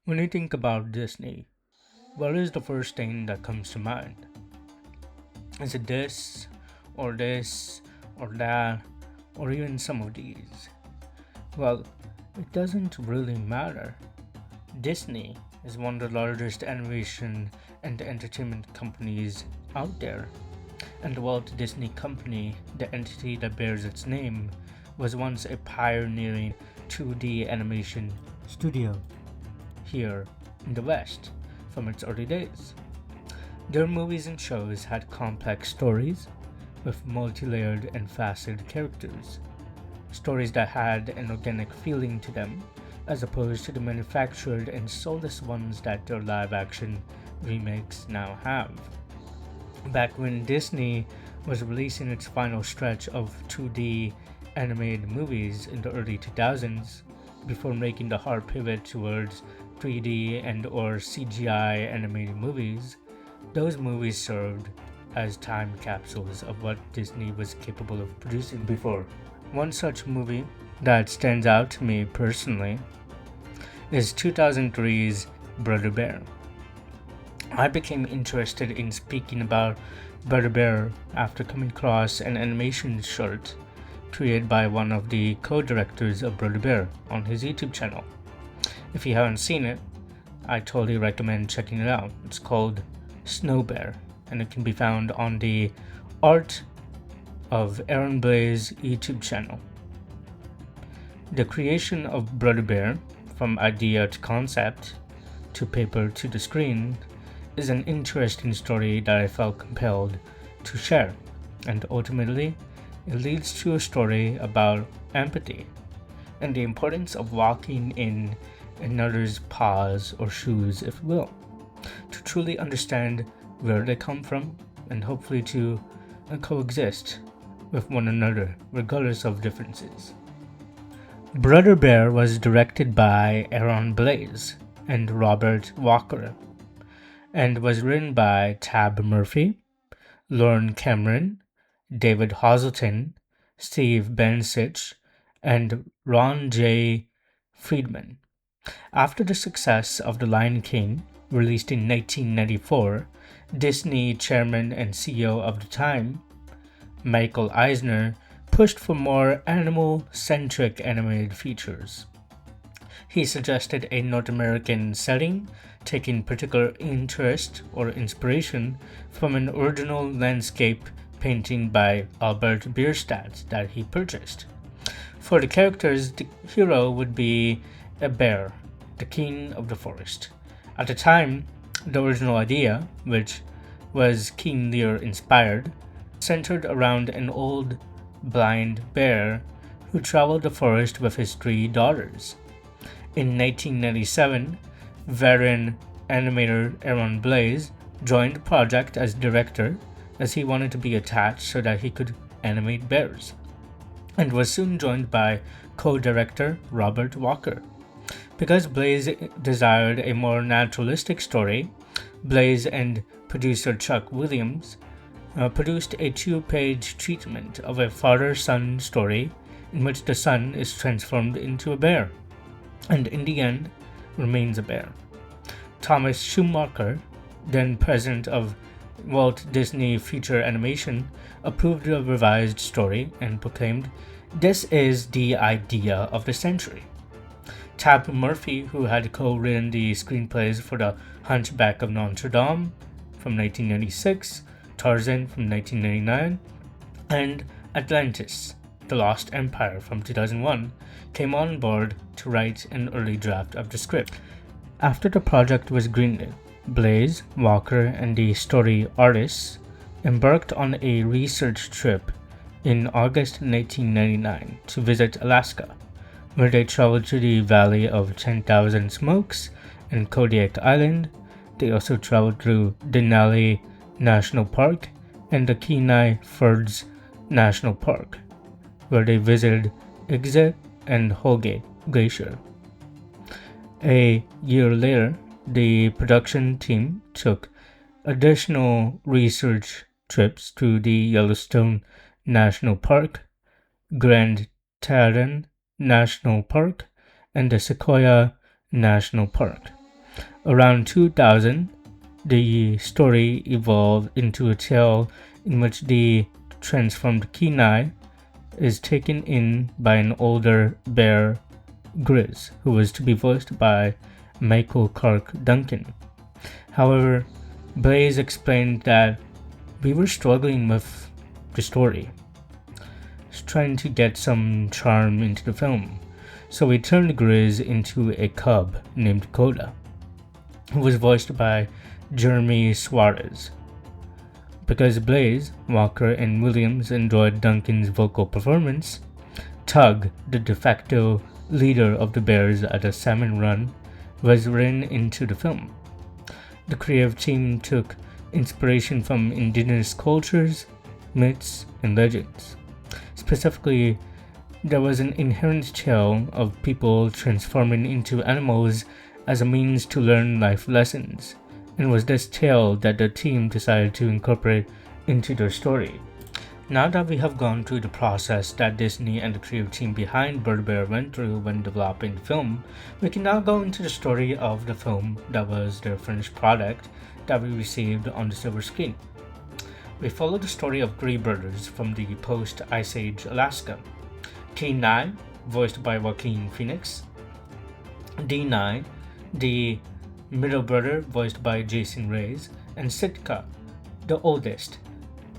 When you think about Disney, what is the first thing that comes to mind? Is it this, or that, or even some of these? Well, it doesn't really matter. Disney is one of the largest animation and entertainment companies out there, and the Walt Disney Company, the entity that bears its name, was once a pioneering 2D animation studio here in the West from its early days. Their movies and shows had complex stories with multi layered and faceted characters, stories that had an organic feeling to them, as opposed to the manufactured and soulless ones that their live action remakes now have. Back when Disney was releasing its final stretch of 2D animated movies in the early 2000s, before making the hard pivot towards 3D and or CGI animated movies, those movies served as time capsules of what Disney was capable of producing before. One such movie that stands out to me personally is 2003's Brother Bear. I became interested in speaking about Brother Bear after coming across an animation short created by one of the co-directors of Brother Bear on his YouTube channel. If you haven't seen it, I totally recommend checking it out. It's called Snow Bear, and it can be found on the Art of Aaron Blaze YouTube channel. The creation of Brother Bear, from idea to concept, to paper to the screen, is an interesting story that I felt compelled to share, and ultimately, it leads to a story about empathy and the importance of walking in another's paws or shoes, if you will, to truly understand where they come from and hopefully to coexist with one another regardless of differences. Brother Bear was directed by Aaron Blaze and Robert Walker and was written by Tab Murphy, Lauren Cameron, David Hazelton, Steve Bensich, and Ron J. Friedman. After the success of The Lion King, released in 1994, Disney chairman and CEO of the time, Michael Eisner, pushed for more animal-centric animated features. He suggested a North American setting, taking particular interest or inspiration from an original landscape painting by Albert Bierstadt that he purchased. For the characters, the hero would be a bear, the king of the forest. At the time, the original idea, which was King Lear inspired, centered around an old blind bear who traveled the forest with his three daughters. In 1997, veteran animator Aaron Blaze joined the project as director, as he wanted to be attached so that he could animate bears, and was soon joined by co-director Robert Walker. Because Blaze desired a more naturalistic story, Blaze and producer Chuck Williams produced a two-page treatment of a father-son story in which the son is transformed into a bear, and in the end remains a bear. Thomas Schumacher, then president of Walt Disney Feature Animation, approved the revised story and proclaimed, "This is the idea of the century." Tab Murphy, who had co-written the screenplays for The Hunchback of Notre Dame from 1996, Tarzan from 1999, and Atlantis, The Lost Empire from 2001, came on board to write an early draft of the script. After the project was greenlit, Blaze, Walker, and the story artists embarked on a research trip in August 1999 to visit Alaska, where they traveled to the Valley of 10,000 Smokes and Kodiak Island. They also traveled through Denali National Park and the Kenai Firth National Park, where they visited Exit and Holgate Glacier. A year later, the production team took additional research trips to the Yellowstone National Park, Grand Teton National Park, and the Sequoia National Park. Around 2000, the story evolved into a tale in which the transformed Kenai is taken in by an older bear, Grizz, who was to be voiced by Michael Clark Duncan. However, Blaze explained that we were struggling with the story, trying to get some charm into the film, so we turned Grizz into a cub named Coda, who was voiced by Jeremy Suarez. Because Blaze, Walker, and Williams enjoyed Duncan's vocal performance, Tug, the de facto leader of the Bears at a salmon run, was written into the film. The creative team took inspiration from indigenous cultures, myths, and legends. Specifically, there was an inherent tale of people transforming into animals as a means to learn life lessons, and was this tale that the team decided to incorporate into their story. Now that we have gone through the process that Disney and the creative team behind Bird Bear went through when developing the film, we can now go into the story of the film that was their finished product that we received on the silver screen. We follow the story of three brothers from the post-Ice Age Alaska. Kenai, voiced by Joaquin Phoenix, Denai, the middle brother, voiced by Jason Reyes, and Sitka, the oldest,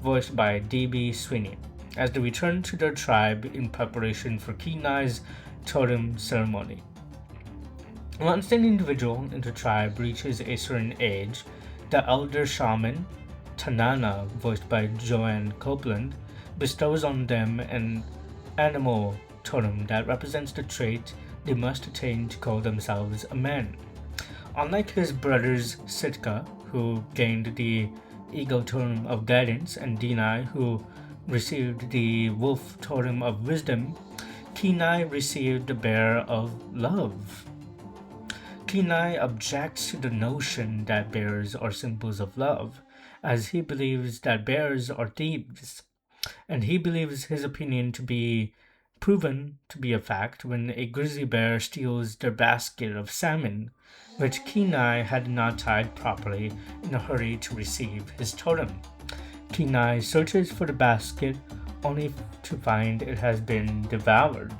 voiced by D.B. Sweeney, as they return to their tribe in preparation for Kenai's totem ceremony. Once an individual in the tribe reaches a certain age, the elder shaman, Tanana, voiced by Joanne Copeland, bestows on them an animal totem that represents the trait they must attain to call themselves a man. Unlike his brothers Sitka, who gained the Eagle Totem of Guidance, and Denai, who received the Wolf Totem of Wisdom, Kenai received the Bear of Love. Kenai objects to the notion that bears are symbols of love, as he believes that bears are thieves, and he believes his opinion to be proven to be a fact when a grizzly bear steals their basket of salmon, which Kenai had not tied properly in a hurry to receive his totem. Kenai searches for the basket only to find it has been devoured.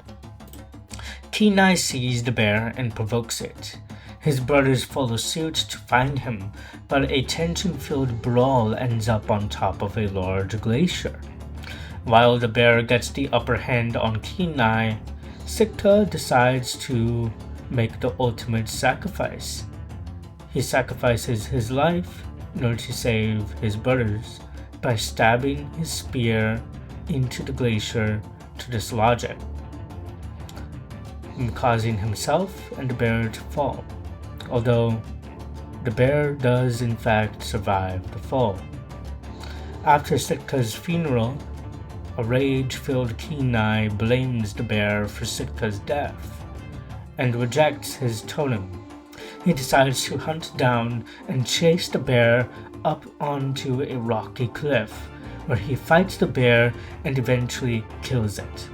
Kenai sees the bear and provokes it. His brothers follow suit to find him, but a tension-filled brawl ends up on top of a large glacier. While the bear gets the upper hand on Kenai, Sitka decides to make the ultimate sacrifice. He sacrifices his life in order to save his brothers by stabbing his spear into the glacier to dislodge it, causing himself and the bear to fall, although the bear does in fact survive the fall. After Sitka's funeral, a rage-filled Kenai blames the bear for Sitka's death and rejects his totem. He decides to hunt down and chase the bear up onto a rocky cliff, where he fights the bear and eventually kills it.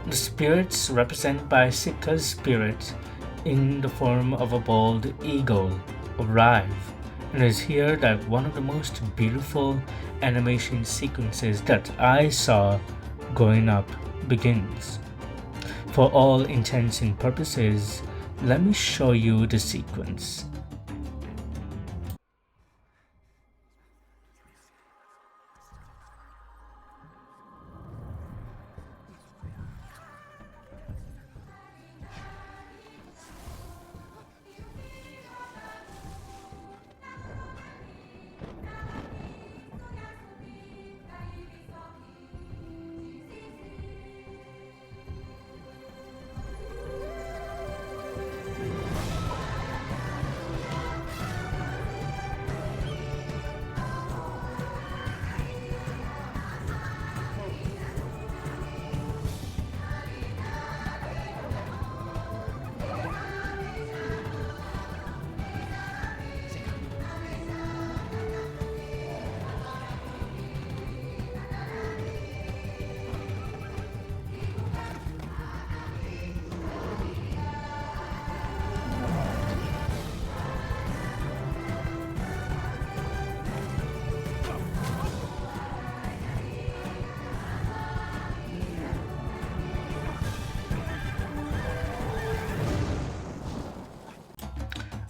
The spirits, represented by Sitka's spirit in the form of a bald eagle, arrive, and it is here that one of the most beautiful animation sequences that I saw growing up begins. For all intents and purposes, let me show you the sequence.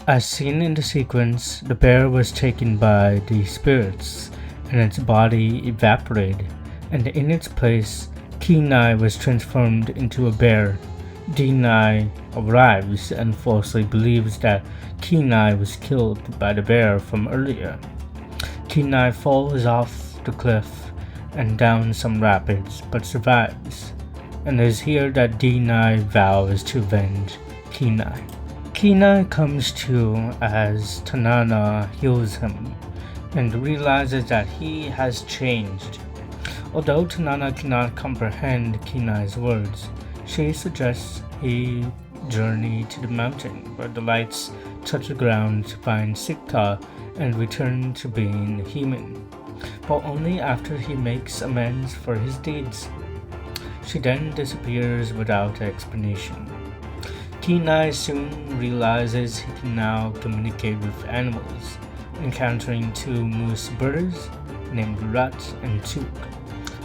As seen in the sequence, the bear was taken by the spirits and its body evaporated, and in its place, Kenai was transformed into a bear. Denai arrives and falsely believes that Kenai was killed by the bear from earlier. Kenai falls off the cliff and down some rapids but survives, and it is here that Denai vows to avenge Kenai. Kenai comes to as Tanana heals him and realizes that he has changed. Although Tanana cannot comprehend Kenai's words, she suggests he journey to the mountain where the lights touch the ground to find Sitka and return to being human, but only after he makes amends for his deeds. She then disappears without explanation. Kenai soon realizes he can now communicate with animals, encountering two moose birds named Rut and Took,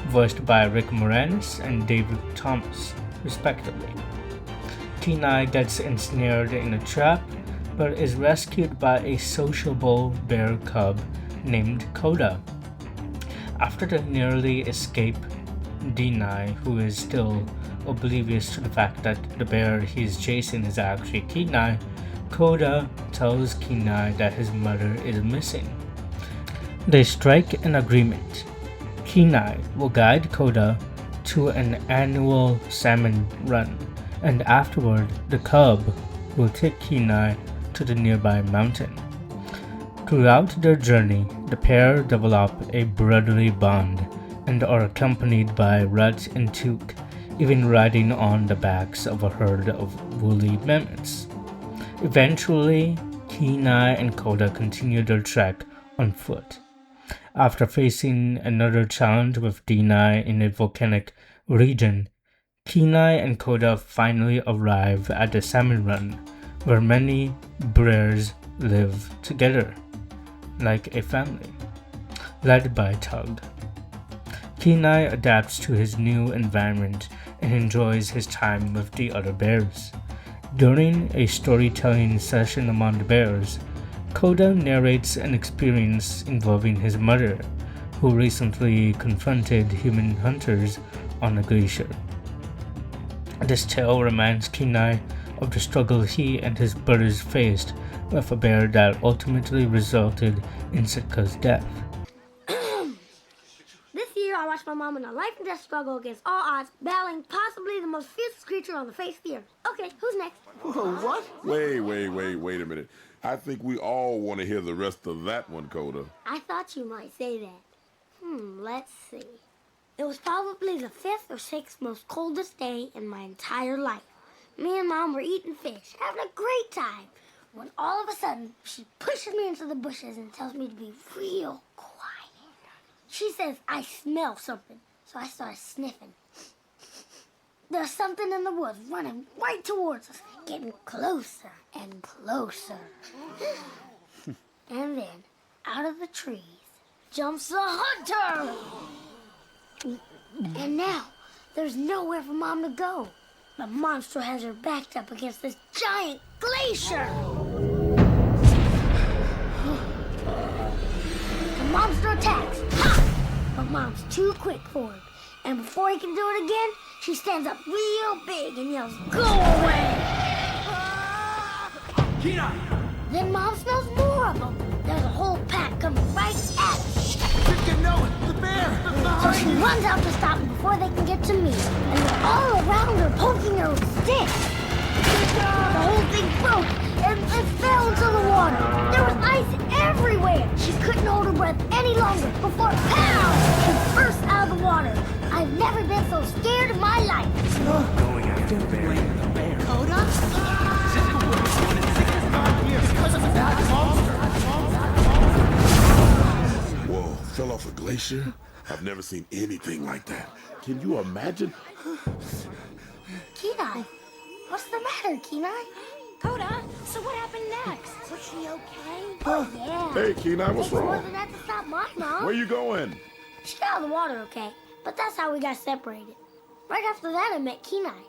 voiced by Rick Moranis and David Thomas, respectively. Kenai gets ensnared in a trap, but is rescued by a sociable bear cub named Koda. After the nearly escape, Denai, who is still oblivious to the fact that the bear he is chasing is actually Kenai, Koda tells Kenai that his mother is missing. They strike an agreement. Kenai will guide Koda to an annual salmon run, and afterward the cub will take Kenai to the nearby mountain. Throughout their journey, the pair develop a brotherly bond and are accompanied by Rut and Took, even riding on the backs of a herd of woolly mammoths. Eventually, Kenai and Koda continue their trek on foot. After facing another challenge with Denai in a volcanic region, Kenai and Koda finally arrive at the salmon run, where many bears live together, like a family, led by Tug. Kenai adapts to his new environment and enjoys his time with the other bears. During a storytelling session among the bears, Koda narrates an experience involving his mother, who recently confronted human hunters on a glacier. This tale reminds Kenai of the struggle he and his brothers faced with a bear that ultimately resulted in Sitka's death. This year, I watched my mom in a life and death struggle against all odds, battling possibly the most fiercest creature on the face of the earth. Okay, who's next? What? Wait a minute. I think we all want to hear the rest of that one, Coda. I thought you might say that. Let's see. It was probably the 5th or 6th most coldest day in my entire life. Me and Mom were eating fish, having a great time, when all of a sudden, she pushes me into the bushes and tells me to be real quiet. She says I smell something, so I started sniffing. There's something in the woods running right towards us, getting closer and closer. And then, out of the trees, jumps a hunter! And now, there's nowhere for Mom to go. The monster has her backed up against this giant glacier! The monster attacks! Ha! But Mom's too quick for him. And before he can do it again, she stands up real big and yells, "Go away!" Kenai! Then Mom smells more of them. There's a whole pack coming right at her. Sitka, no! The bear! So she runs out to stop them before they can get to me. And they're all around her, poking her with sticks. The whole thing broke and it fell into the water. There was ice everywhere. She couldn't hold her breath any longer before, pow! She burst out of the water. I've never been so scared in my life. Going after the bear. Coda? Because of that monster! Whoa, fell off a glacier? I've never seen anything like that. Can you imagine? Kenai, what's the matter, Kenai? Coda, so what happened next? Was she okay? Oh, yeah. Hey, Kenai, what's Takes more wrong? than that to stop my mom. Where you going? She got out of the water okay, but that's how we got separated. Right after that, I met Kenai.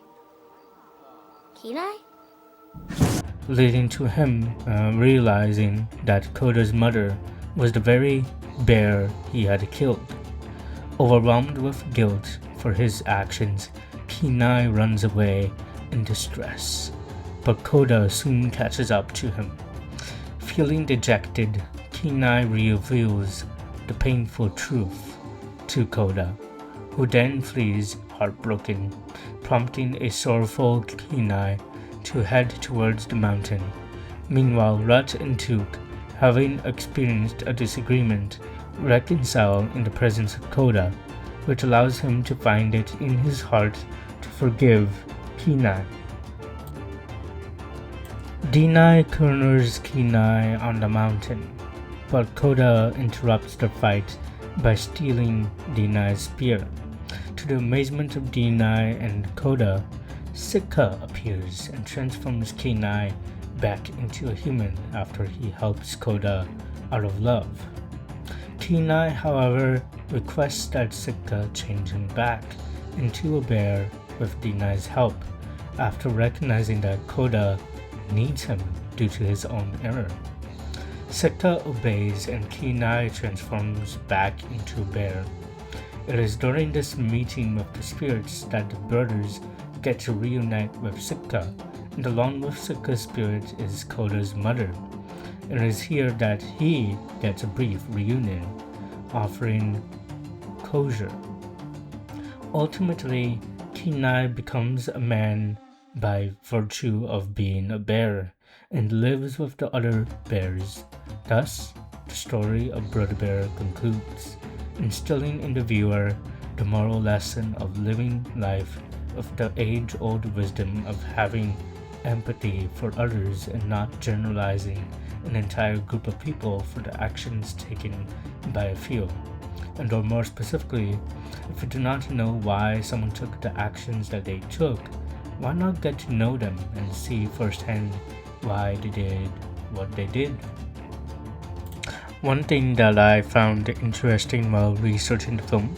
Kenai? leading to him realizing that Koda's mother was the very bear he had killed. Overwhelmed with guilt for his actions, Kenai runs away in distress, but Koda soon catches up to him. Feeling dejected, Kenai reveals the painful truth to Koda, who then flees heartbroken, prompting a sorrowful Kenai to head towards the mountain. Meanwhile, Rut and Took, having experienced a disagreement, reconcile in the presence of Koda, which allows him to find it in his heart to forgive Kenai. Denai corners Kenai on the mountain, but Koda interrupts the fight by stealing Denai's spear. To the amazement of Denai and Koda, Sitka appears and transforms Kenai back into a human after he helps Koda out of love. Kenai, however, requests that Sitka change him back into a bear with Denai's help, after recognizing that Koda needs him due to his own error. Sitka obeys and Kenai transforms back into a bear. It is during this meeting with the spirits that the brothers get to reunite with Sitka, and along with Sitka's spirit is Koda's mother. It is here that he gets a brief reunion, offering closure. Ultimately, Kenai becomes a man by virtue of being a bear and lives with the other bears. Thus, the story of Brother Bear concludes, instilling in the viewer the moral lesson of living life with the age-old wisdom of having empathy for others and not generalizing an entire group of people for the actions taken by a few. And or more specifically, if you do not know why someone took the actions that they took, why not get to know them and see firsthand why they did what they did? One thing that I found interesting while researching the film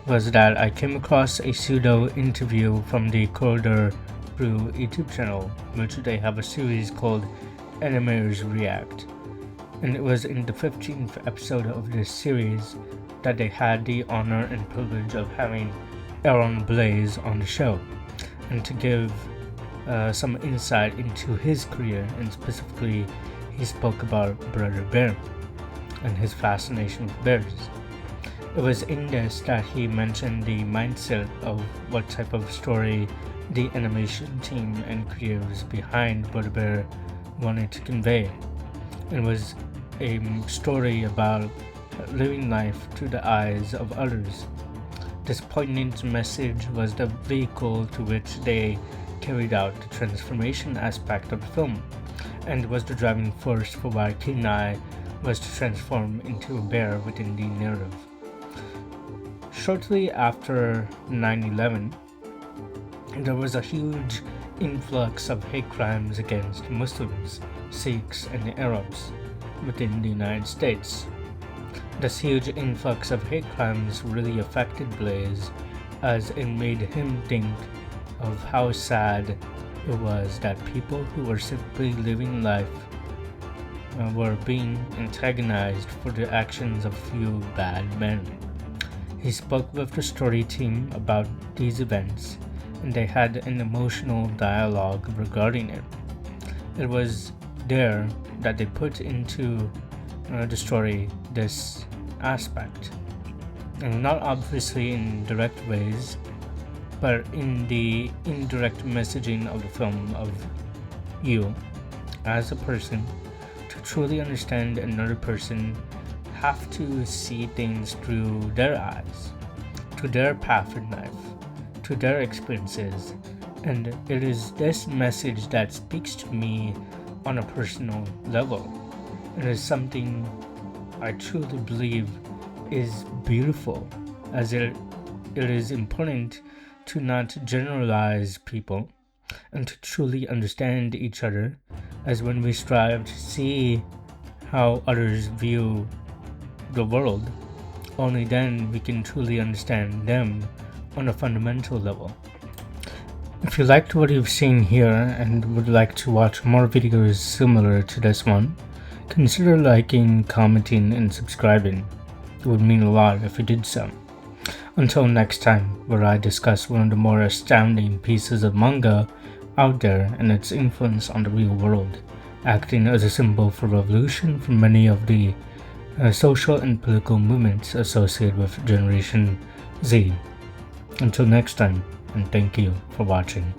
was that I came across a pseudo interview from the Corridor Brew YouTube channel, which they have a series called Animators React. And it was in the 15th episode of this series that they had the honor and privilege of having Aaron Blaze on the show, and to give some insight into his career, and specifically he spoke about Brother Bear and his fascination with bears. It was in this that he mentioned the mindset of what type of story the animation team and creators behind Brother Bear wanted to convey. It was a story about living life through the eyes of others. This poignant message was the vehicle to which they carried out the transformation aspect of the film, and was the driving force for why Kenai was to transform into a bear within the narrative. Shortly after 9/11, there was a huge influx of hate crimes against Muslims, Sikhs, and Arabs within the United States. This huge influx of hate crimes really affected Blaze, as it made him think of how sad it was that people who were simply living life were being antagonized for the actions of few bad men. He spoke with the story team about these events, and they had an emotional dialogue regarding it. It was there that they put into the story this aspect, and not obviously in direct ways, but in the indirect messaging of the film of you as a person to truly understand another person have to see things through their eyes, to their path in life, to their experiences. And it is this message that speaks to me on a personal level. It is something I truly believe is beautiful, as it is important to not generalize people and to truly understand each other, as when we strive to see how others view the world, only then we can truly understand them on a fundamental level. If you liked what you've seen here and would like to watch more videos similar to this one, consider liking, commenting, and subscribing. It would mean a lot if you did so. Until next time, where I discuss one of the more astounding pieces of manga out there and its influence on the real world, acting as a symbol for revolution for many of the social and political movements associated with Generation Z. Until next time, and thank you for watching.